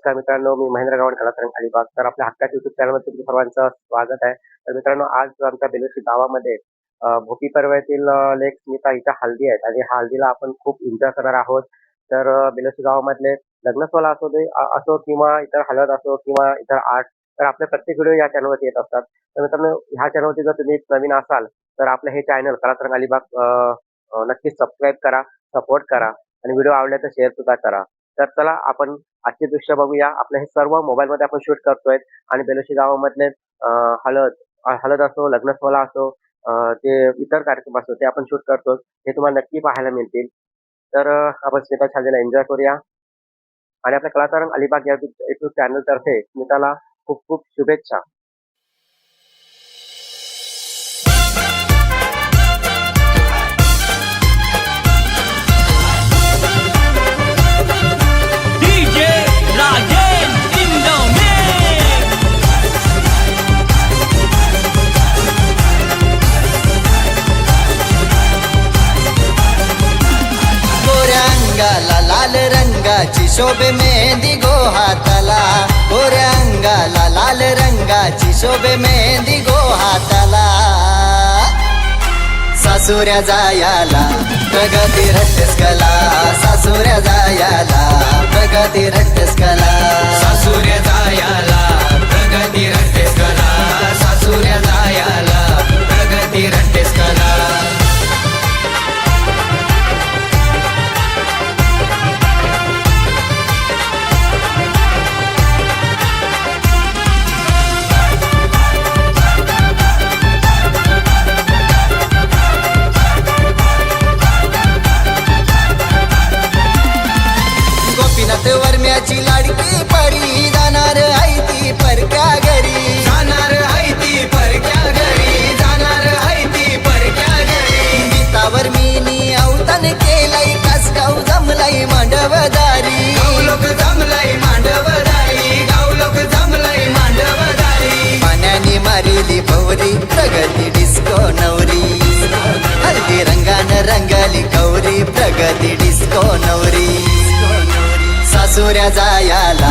नमस्कार मित्रांनो, मी महेंद्र गावड कलातरंग अलिबाग. तर आपल्या हक्काच्या युट्यूब चॅनलमध्ये तुमचं सर्वांचं स्वागत आहे. तर मित्रांनो, आज आमच्या बेलोशी गावामध्ये भोपी पर्वतील लेक स्मिता हिच्या हल्दी आहेत आणि हल्दीला आपण खूप एन्जॉय करणार आहोत. तर बेलोशी गावामधले लग्न सोहळा असो किंवा इतर हळद असो किंवा इतर आर्ट, तर आपले प्रत्येक व्हिडिओ या चॅनलवरती येत असतात. तर मित्रांनो, ह्या चॅनलवरती जर तुम्ही नवीन असाल तर आपलं हे चॅनल कलातरंग अलिबाग नक्कीच सबस्क्राईब करा, सपोर्ट करा आणि व्हिडिओ आवडला तर शेअर सुद्धा करा. तर चला आपण आजचे दृश्य बघूया. आपलं हे सर्व मोबाईलमध्ये आपण शूट करतोय आणि बेलोशी गावामधले हळद हळद असो, लग्न सोहळा असो, ते इतर कार्यक्रम असो, ते आपण शूट करतो. हे तुम्हाला नक्की पाहायला मिळतील. तर आपण स्मिता छाजेला एन्जॉय करूया आणि आपल्या कलातरंग अलिबाग या युट्यूब चॅनल तर्फे स्मिताला खूप खूप शुभेच्छा. लाल रंगाची शोभे मेहंदी गो हाताला, गोऱ्या अंगाला लाल रंगाची शोभे मेहंदी गो हाताला. सासुऱ्या जायाला प्रगती रट्टस कला, सासुऱ्या जायाला प्रगती रट्टस कला, सासुऱ्या जायाला प्रगती रट्टेस कला, सासुऱ्या जायाला प्रगती रट्टेस कला. वर्म्याची लाडकी परी जाणार आहे ती परक्या घरी, जाणार आहे ती परक्या घरी, जाणार आहे ती परक्या घरी. गीतावर मीनी अवतन केलंय, कसगाव जमलंय मांडवदारी, गाव लोक जमलंय मांडवदारी, गाव लोक जमलंय मांडवदारी. पाण्याने मारिली भवरी प्रगती डिस्को नवरी, हल्दी रंगानं रंगाली गौरी प्रगती डिस्को नवरी. सासुऱ्या जायाला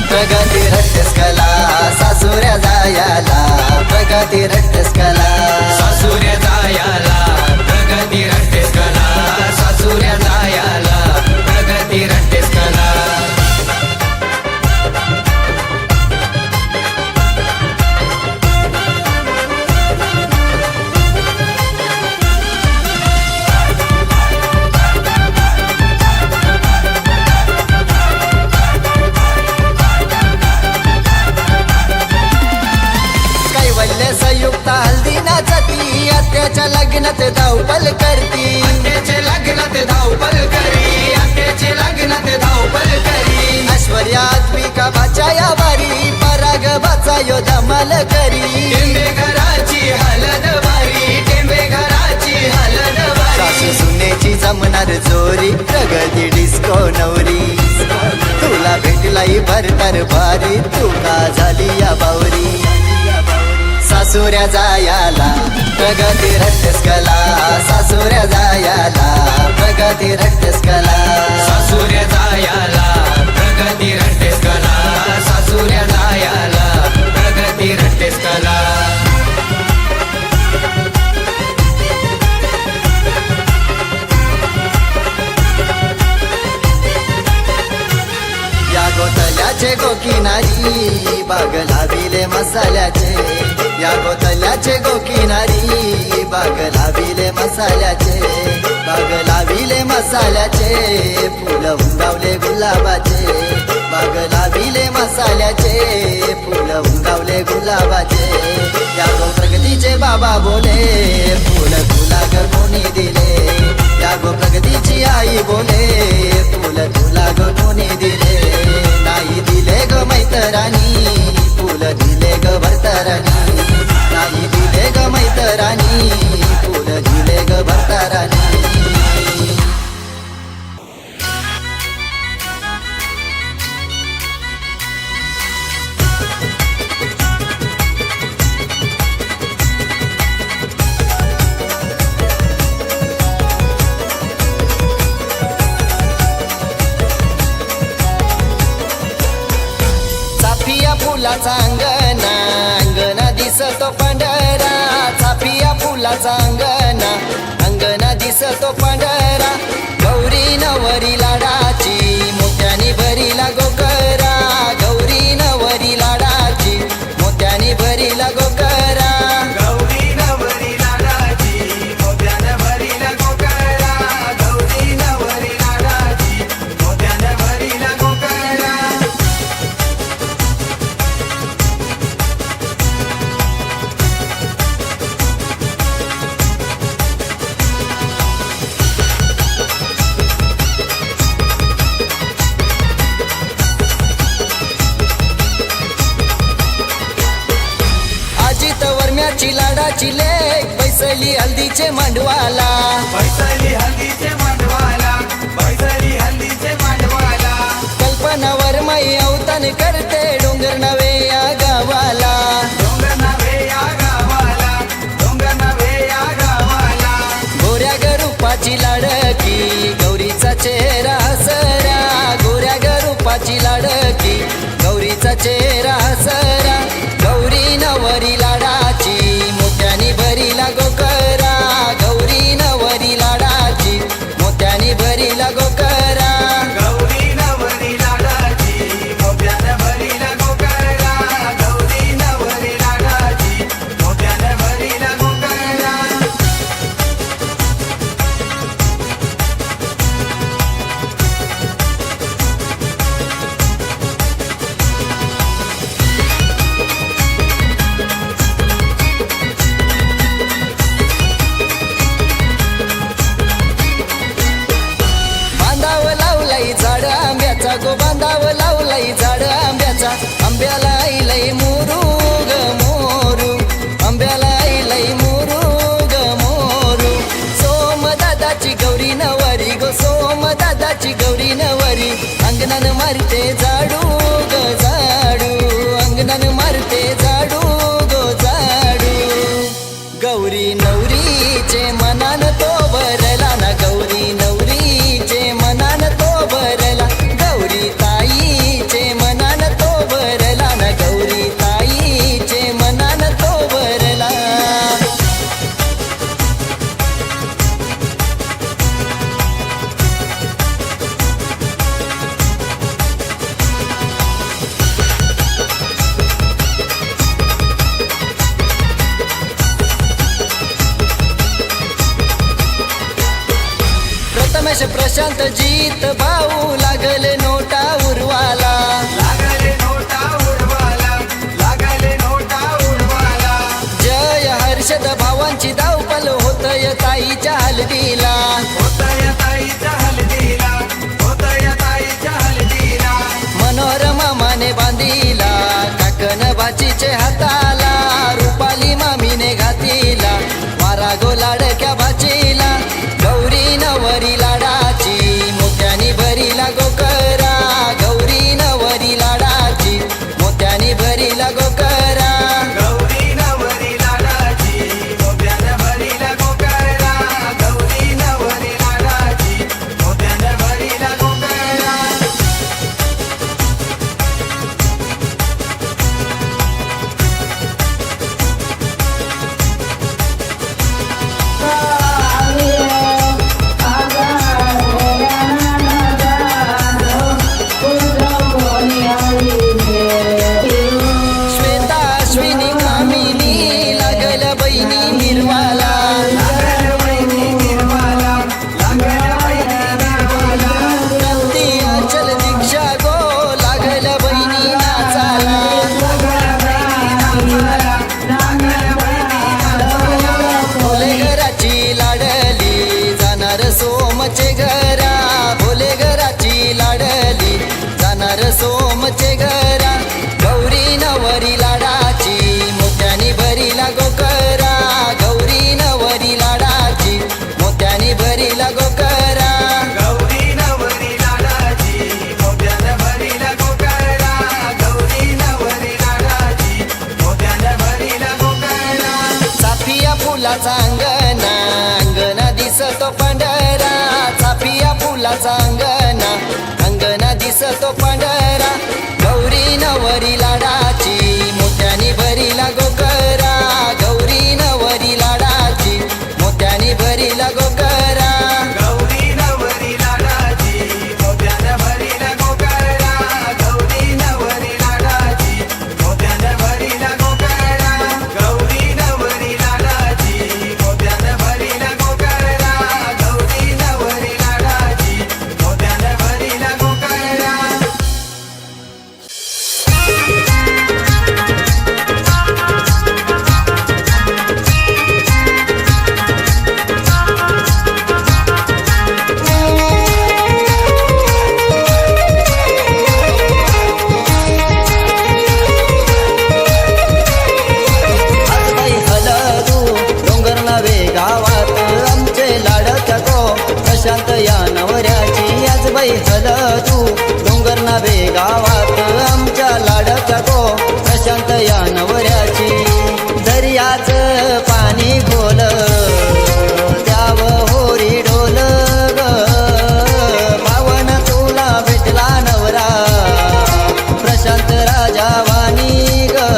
प्रगती रट्टस कला, सासुऱ्या जायाला प्रगती रट्टस कला, सासुऱ्या जायाला प्रगती रट्टेस कला, सासुऱ्या जायाला प्रगती रट्टेस कला. संयुक्त हल्दी नाचती, आत्याच्या लग्नात धावपल करती, आत्याचे लग्नात धावपल करी, आत्याचे लग्नात धावपल करी. ऐश्वर्या आत्मिका बाच्या बारी, पराग बाचा यो धमाल करी. टेंबे घराची हलद बारी, टेंबे घराची हलद बारी. सासू सुनेची जमणार जोरी प्रगती डिस्को नवरी, तुला भेटलाई भरतर भारी, तू का झाली या बावरी. सासुऱ्या जायाला प्रगती रट्टस कला, सासुऱ्या जायाला प्रगती रट्टस कला, सासुऱ्या जायाला प्रगती रट्टेस कला, सासुऱ्या जायाला प्रगती रट्टेस कला. या गोतल्याचे गोकिनारी बाग लाविले मसाल्याचे, या गोतल्याचे गोकिनारी बाग लाविले मसाल्याचे, बाग लाविले मसाल्याचे, फुल उंगावले गुलाबाचे, बाग लाविले मसाल्याचे, फुल उंगावले गुलाबाचे. या गो प्रगतीचे बाबा बोले, फुल तुला ग कोणी दिले, या गो प्रगतीची आई बोले, फुल तुला ग कोणी दिले. नाही दिले ग मैतरानी, फुल दिले ग भरतारानी, नाही दिले ग मैतरानी, फुल दिले ग भरतारानी. फुलाचा अंगणा अंगणा दिसतो पांढरा चाफिया फुलाचा अंगणा अंगणा दिसतो पांढरा गौरी नवरी लाडाची मोत्यानी भरीला गोकरा गौरी नवरी लाडाची मोत्यानी भरीला गोकरा गौरी नवरी लाडाची मोत्यानं भरीला गोकळा गौरी नवरी लाडाची मोत्यानं भरीला गोकळा अजित वर्म्याची लाडाची लेक बैसली हल्दीचे मांडवाला बैसली हल्दीचे मांडवाला बैसली हल्दीचे मांडवाला कल्पना वर्माई अवतान करते डोंगर नवे या गावाला डोंगर नव्हे या गावाला डोंगर नव्हे या गावाला गोऱ्या गरुपाची लाडकी गौरीचा चेहरा हसरा गोऱ्या गरुपाची लाडकी गौरीचा चेहरा हसरा गौरी नवरी लाडाची मोत्यानी भरीला गोकरा गौरी नवरी लाडाची मोत्यानी भरीला गोकरा गौरी नवरी लाडाची मोत्यानं भरीला गोकळा गौरी नवरी लाडाची मोत्यानं भरीला गोकळा बांधाव लावलाई झाड आंब्याचा गो बांधाव लावलाई झाड आंब्याचा आंब्याला आईलई मोरू ग मोरू आंब्याला आईलई मोरू ग मोरू सोम दादाची गौरी नवरी गो सोम दादाची गौरी नवरी अंगणान मारते झाडू ग झाडू अंगणान मारते झाडू गो झाडू गौरी नवरीचे मनान तो भरला ना गौरी नवरीचे मनान तो भरला गौरी ताईचे मनान तो भरला ना गौरी ताईचे मनान तो भरला प्रथमेश प्रशांत जीत भाऊ लागले नोटा उरवाला लागले नोटा उडवाला लागले नोटा उडवाला जय हर्षद भावांची धावपल होतय ताईच्या हलदीला होतय ताईच्या हलदीला होतय ताईच्या हलदीला मनोहर मामाने बांधिला काकन बाचीचे हाताला रुपाली मामीने घातीला वारा गो लाडक्या बाचीला गौरी नवरी लाडाची मोत्यानी भरीला गोकरा गौरी नवरी लाडाची मोत्यानी भरीला गोकरा गौरी नवरी लाडाची मोत्यानं भरीला गोकळा गौरी नवरी लाडाची मोत्यानं भरीला गोकळा श्वेता अश्विनी कामिनी लागल बहिणी निर्वाला लागल वैनी निर्वाला लागल वैनी निर्वाला क्रांती अचल दीक्षा गो लागल बहिणी नाचाला भोले घराची लाडली जाणार सोमचे घरा भोले घराची लाडली जाणार सोमचे घरा गौरी नवरी लाडाची मोत्यानी भरीला गोकरा गौरी नवरी लाडाची मोत्यानी भरीला गोकरा गौरी नवरी लाडाची मोत्यानं भरीला गोकळा गौरी नवरी लाडाची मोत्यानं भरीला गोकळा चाफिया फुलाचा अंगणा अंगणा दिसतो पांढरा चाफिया फुलाचा अंगणा अंगणा दिसतो पांढरा गौरी नवरी लाडाची विठ्ठल तू डोंगर नावे गावात आमच्या लाडका गो प्रशांत या नवऱ्याची दर्याच पाणी खोल द्याव होरी डोल ग भावन तुला भेटला नवरा प्रशांत राजावानी ग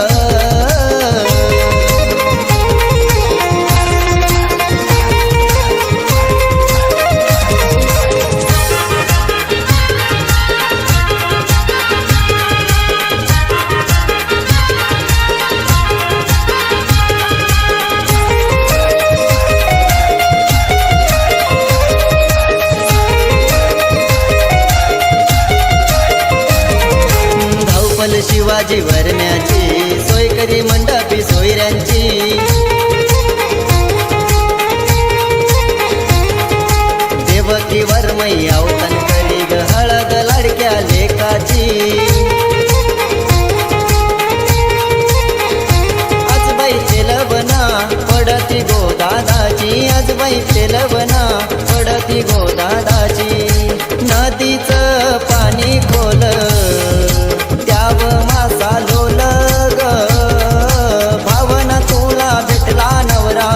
शिवाजी वरण्याची सोय करी मंडपी सोयऱ्यांची देवकी वरमई अवतन करी ग हळद लाडक्या लेकाची आजबाई तेलवना पडती गोदादाची आजबाई तेलवना पडती गोदादाची नदीचं पाणी खोल द्याव मासा लोल ग भावना तुला भेटला नवरा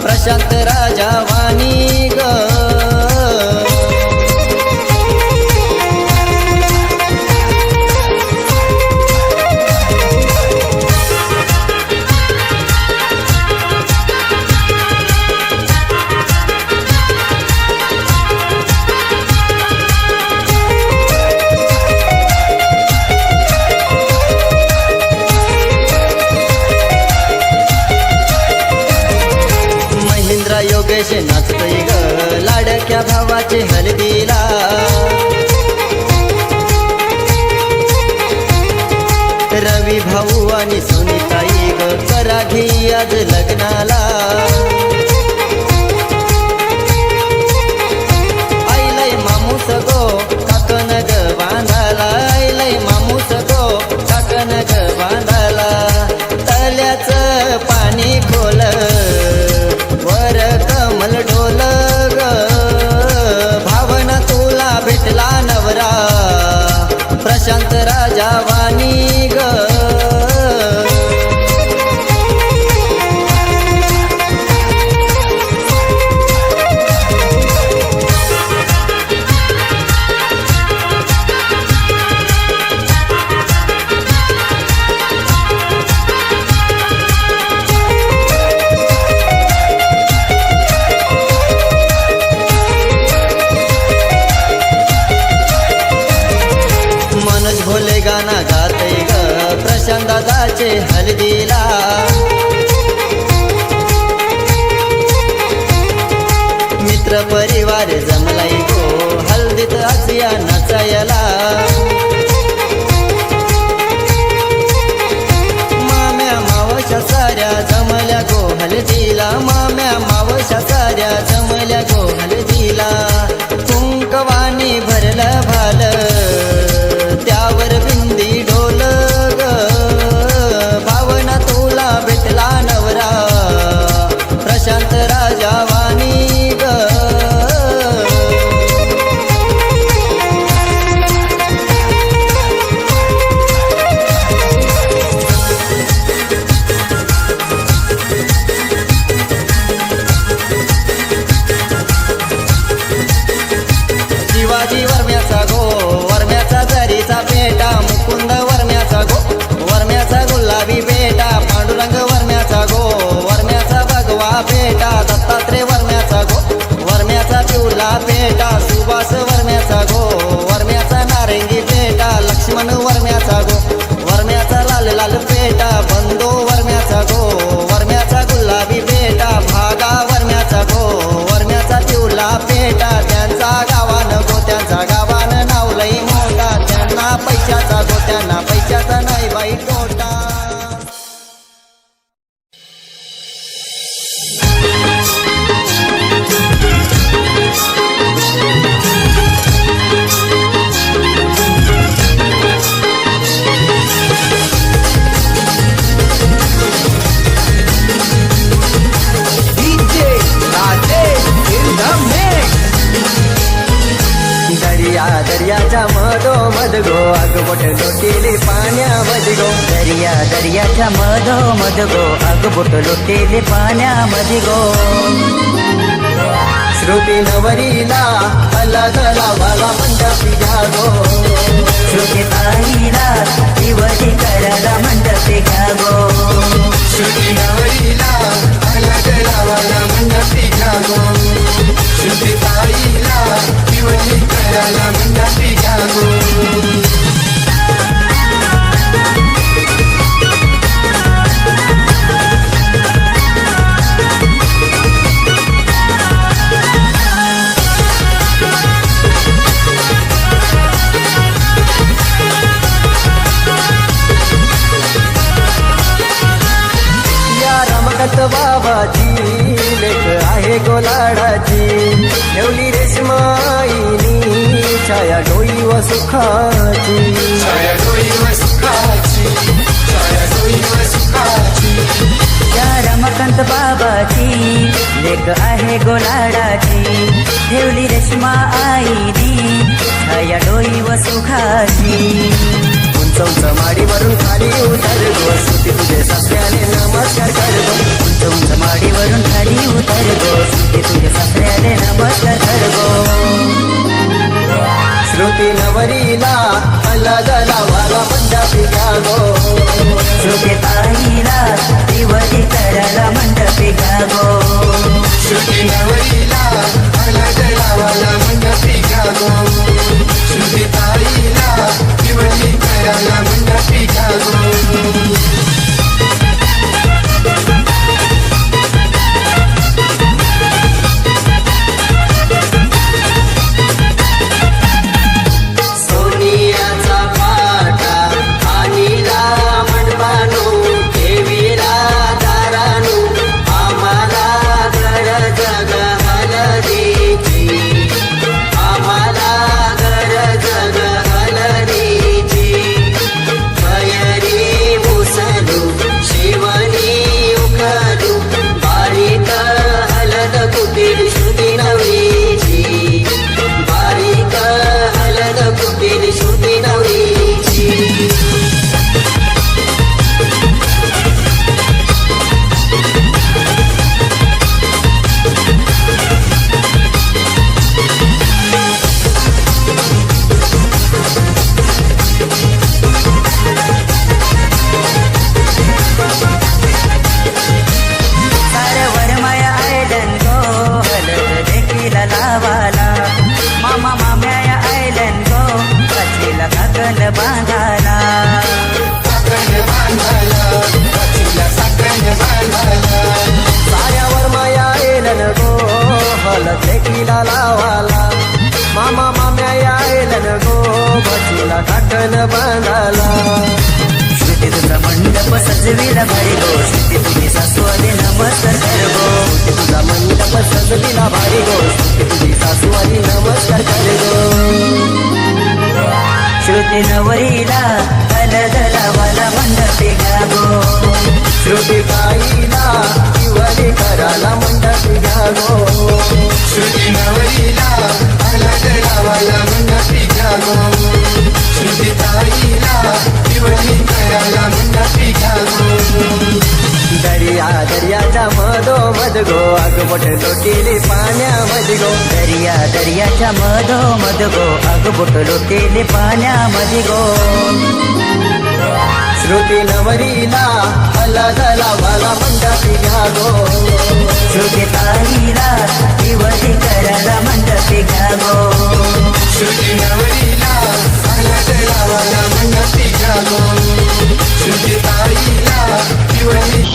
प्रशांत राजावानी ग योगेश नाचतय ग लाडक्या भावाचे हलदीला रवी भाऊ आणि सुनीताई ग करा घे आज लग्नाला आईलय मामूस गो काकन ग बांधाला आईलय मामूस गो काकन ग बांधाला तल्याच पाणी खोल वर कमल ढोल ग भावना तुला भेटला नवरा प्रशांत राजावानी ग भोले गाना गाते ग प्रशांत दादाचे हलदीला मित्र परिवार जमलाई गो हल्दीत आसिया नाचायला माम्या मावशा साऱ्या जमल्या गो हलदीला माम्या मावशा साऱ्या जमल्या गो हलदीला कुंकवानी भरलं भाल त्यावर बिंदी ढोल ग भावना तुला भेटला नवरा प्रशांत राजावानी ग शिवाजी वर्म्याचा गो वर्म्याचा जरीचा पेटा मुकुंद वर्म्याचा गो वर्म्याचा गुलाबी पेटा पांडुरंग वर्म्याचा गो वर्म्याचा भगवा पेटा दत्तात्रय वर्म्याचा गो वर्म्याचा पिवला पेटा सुभाष वर्म्याचा गो वर्म्याचा नारंगी पेटा लक्ष्मण वर्म्याचा गो वर्म्याचा लाल लाल पेटा बंदो वर्म्याचा गो वर्म्याचा गुलाबी पेटा भागा वर्म्याचा गो वर्म्याचा पिवला पेटा त्यांचा गावानं गो त्यांचा गावानं नाव लई मोठा त्यांना पैशाचा दर्या दर्याच्या मधोमध गो आगबोट लोटेले पाण्यामध्ये गो दर्या दर्याच्या मधोमध गो आगबोट लोटेले पाण्यामध्ये गो श्रुती नवरीला हलद लावाला मंडपी घ्या गो श्रुती ताईला दिवली करायला मंडपी घ्या गो श्रुती नवरीला हलद लावाला मंडपी घ्या गो श्रुती ताईला दिवली करायला मंडपी घ्या गो बाबाची लेख आहे गोलाडाची ठेवली रेशमाईनी छाया डोई व सुखाची छाया डोई व सुखाची छाया डोई व सुखाची या रमाकांत बाबाची लेक आहे गोलाडाची ठेवली रेश्मा आईनी छाया डोई व सुखाची उंच उंच माडीवरून खाली उतर गो श्रुती तुझे सासऱ्याने नमस्कार कर गो उंच उंच माडीवरून खाली उतर गो श्रुती तुझे सासऱ्याने नमस्कार कर गो श्रुती नवरीला हलद लावाला मंडपी घ्या गो श्रुती ताईला दिवली करायला मंडपी घ्या गो श्रुती नवरीला हलद लावाला मंडपी घ्या गो श्रुती ताईला दिवली करायला मंडपी घ्या गो सोनियाचा पाटा आणीला मंडपानो देवीला दारानो आम्हाला गरज ग हलदीची आम्हाला गरज ग हलदीची भयरी मुसलू शिवनी उखलू बारीक हलद कुटीर श्रुती नवरीची बारीक हलद कुटीर श्रुती नवरीची सारवर माया आयलन गो हलद देखील लावाला मामा माम्या आयलन गो कचीला काकण बांधाला साखर बांधायला कचीला साखर बांधायला साऱ्यावर माया येलन गो हलद देखीला लावाला मामा माम्या येलन गो बचीला काटण बांधाला श्रुती तुझा मंडप सजविला भारी गो श्रुती तुझी सासू आली नमस्कार कर गो श्रुती तुझा मंडप सजविला भारी गो श्रुती तुझी सासू आली नमस्कार कर गो श्रुती नवरीला हलद लावाला मंडपी घ्या गो श्रुती ताईला दिवाळी कराला मंडपी घ्या गो श्रुती नवरीला हलद लावाला मंडपी घ्या गो श्रुती ताईला दिवली करायला मंडपी घ्या गो दर्या दर्याच्या मधोमध गो आगबोट लोटेले पाण्यामध्ये गो दर्या दर्याच्या मधोमध गो आगबोट लोटेले पाण्यामध्ये गो श्रुती नवरीला हलद लावाला मंडपी घ्या गो श्रुती ताईला दिवली करायला मंडपी घ्या गो श्रुती नवरीला हलद लावाला मंडपी घ्या गो श्रुती ताईला दिवली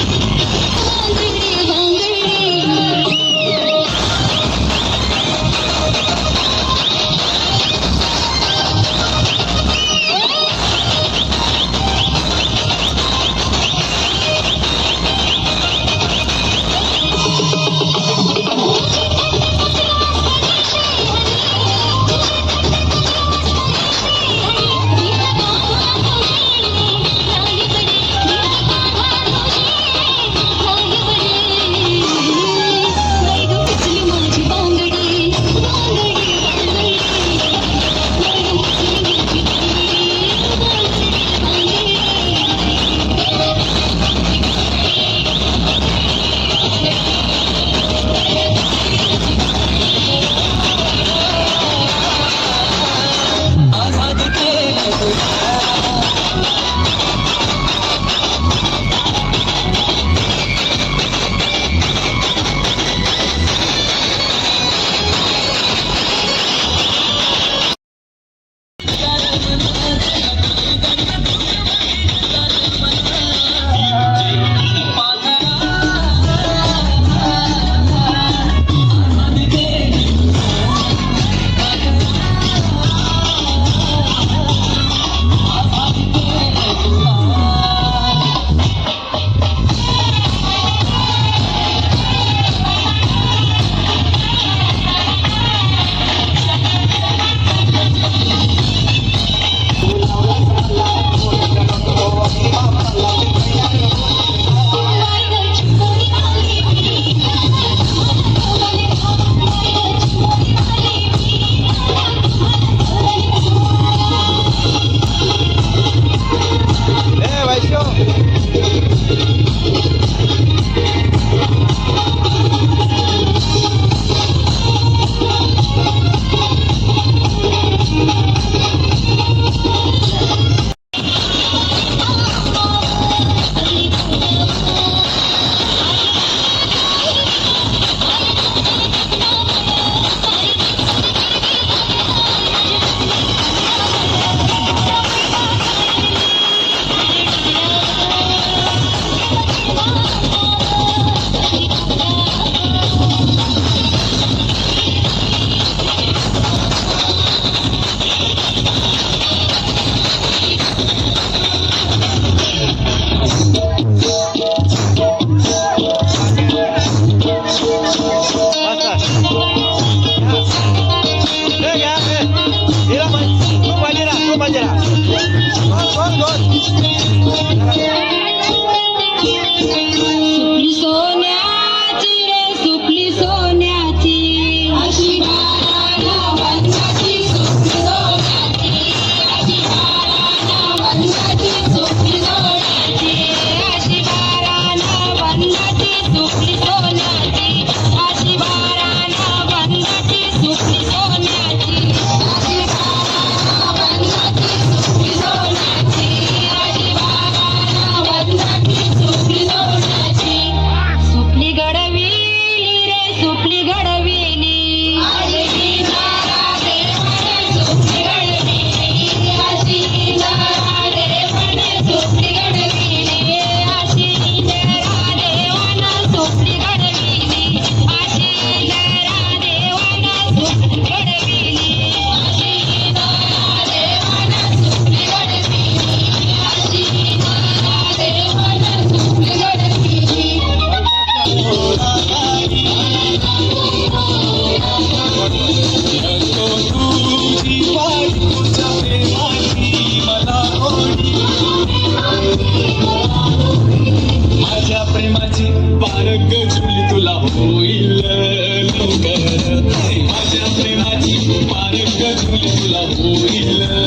पारक जुळली तुला होईल लवकर माझ्या प्रेमाची पारक जुळली तुला होईल